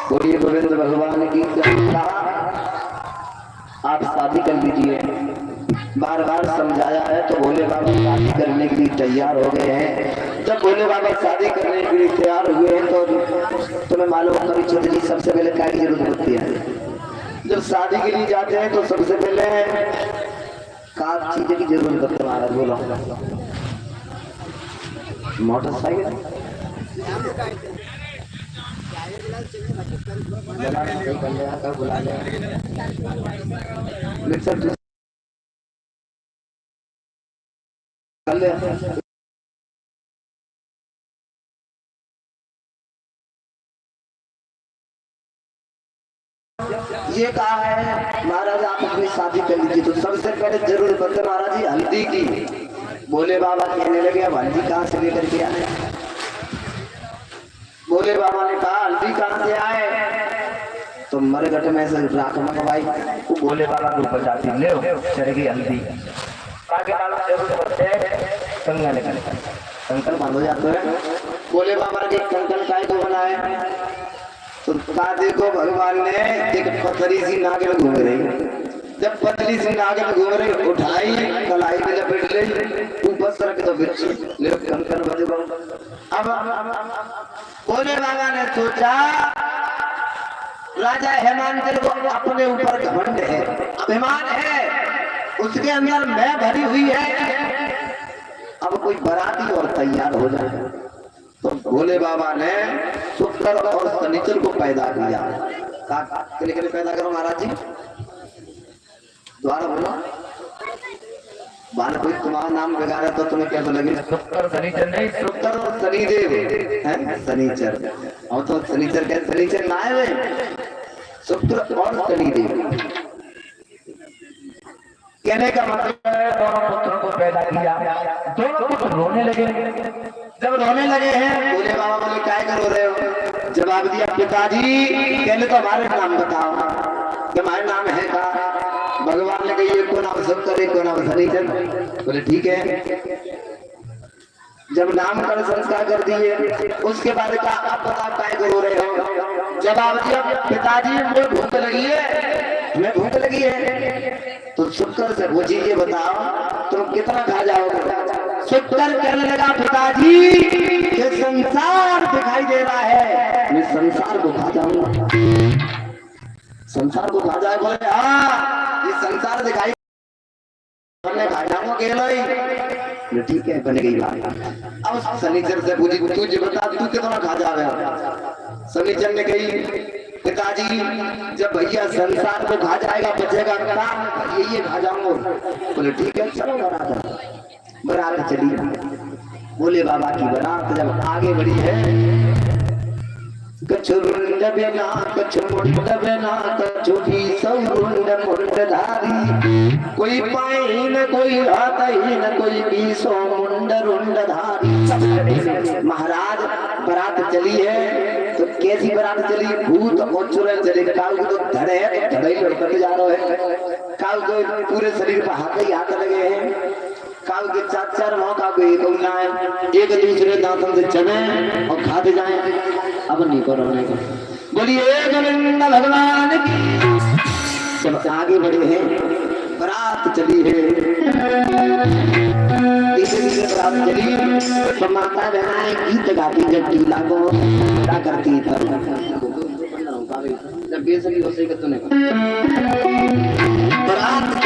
बोलिए गोविंद भगवान की कृपा। आप शादी कर लीजिए। बार बार समझाया है तो भोले बाबा शादी करने के लिए तैयार हो गए हैं। जब भोले बाबा शादी करने के लिए तैयार हुए हैं तो तुम्हें मालूम कभी छोटी सबसे पहले क्या की जरूरत होती है। जब शादी के लिए जाते हैं तो सबसे पहले कार चीज की जरूरत होती है। महाराज बोलो मोटरसाइकिल बुला ये कहा है महाराज आप अपनी शादी कर लीजिए। तो सबसे पहले जरूरत पड़ती है महाराज जी हल्दी की। भोले बाबा कहने लगे अब हल्दी कहाँ से लेकर के आए। भोले बाबा ने कहा हल्दी कहाँ से आए। तो मरघट में से राख मंगवाई। वो भोले बाबा को बचाती ले चढ़ेगी हल्दी कंकल बांधो जाते हैं। भोले बाबा के कंकल काय को बनाए तो देखो भगवान ने एक पतली सी नागिन घूम रही। जब पतली सी नागिन घूम रही उठाई कलाई में लपेट ली ऊपर सरक तो कंकन बजो। अब भोले बाबा ने सोचा राजा हेमंत को अपने ऊपर घमंड है अभिमान है उसके अंदर मैं भरी हुई है। अब कोई बराती और तैयार हो जाए तो भोले बाबा ने शुक्र और शनिचर को पैदा किया। के पैदा करो महाराज जी द्वारा बोलो। बाल कोई तुम्हारा नाम बिगाड़ा तो तुम्हें कैसा लगे। शुक्र शनिचर नहीं शुक्र और शनिदेव है शनिचर और तो शनिचर क्या शनिचर ना है शुक्र और शनिदेव। कहने का मतलब है दोनों पुत्रों को पैदा किया। दोनों पुत्र रोने लगे। जब रोने लगे हैं भोले बाबा बोले क्या करो रहे हो। जवाब दिया पिताजी पहले तो हमारे नाम बताओ कि हमारे नाम है का। भगवान ने कही एक को नाम शुक्र एक को नाम शनिचर। बोले ठीक है। जब नामकरण संस्कार कर दिए उसके बाद का अब बताओ क्या करो रहे हो। जवाब दिया पिताजी मुझे भूख लगी है तुम्हें भूख लगी है। तो शुक्र से पूछिए ये बताओ तुम कितना खा जाओगे। शुक्र कहने लगा पिताजी ये संसार दिखाई दे रहा है मैं संसार को खा जाऊंगा। संसार को खा जाए बोले हाँ ये संसार दिखाई खा जाऊंगा अकेला। ठीक है बन गई बात। अब शनिचर से पूछी तुझे बता तू कितना खा जाएगा। शनिचर ने कही पिताजी जब भैया संसार को खा जाएगा बचेगा काम ये खा जाऊंगा। बोले ठीक है चलो बारात चली। बोले बाबा की बारात जब आगे बढ़ी है कछु रुंड बिना कछु मुंड बिना कछु भी सब रुंड मुंडधारी कोई पाए ही न कोई हाथ ही न कोई भी सो मुंड रुंडधारी। महाराज बारात चली है तो कैसी बारात चली। भूत और चुड़ैल चले। काल को तो धड़े है तो धड़े लड़कते जा रहे हैं। काल को पूरे शरीर पर हाथ ही हाथ लगे हैं। काल के चार चार मौका को एक है एक दूसरे दांतों से चने और खाते जाए। अब नहीं करो नहीं करो। बोलिए गोविंद भगवान की। जब आगे बढ़े हैं बारात चली है बारात चली तो माता बहनाएं गीत गाती जब दूल्हा को क्या करती जब बेसरी हो सही तो नहीं बारात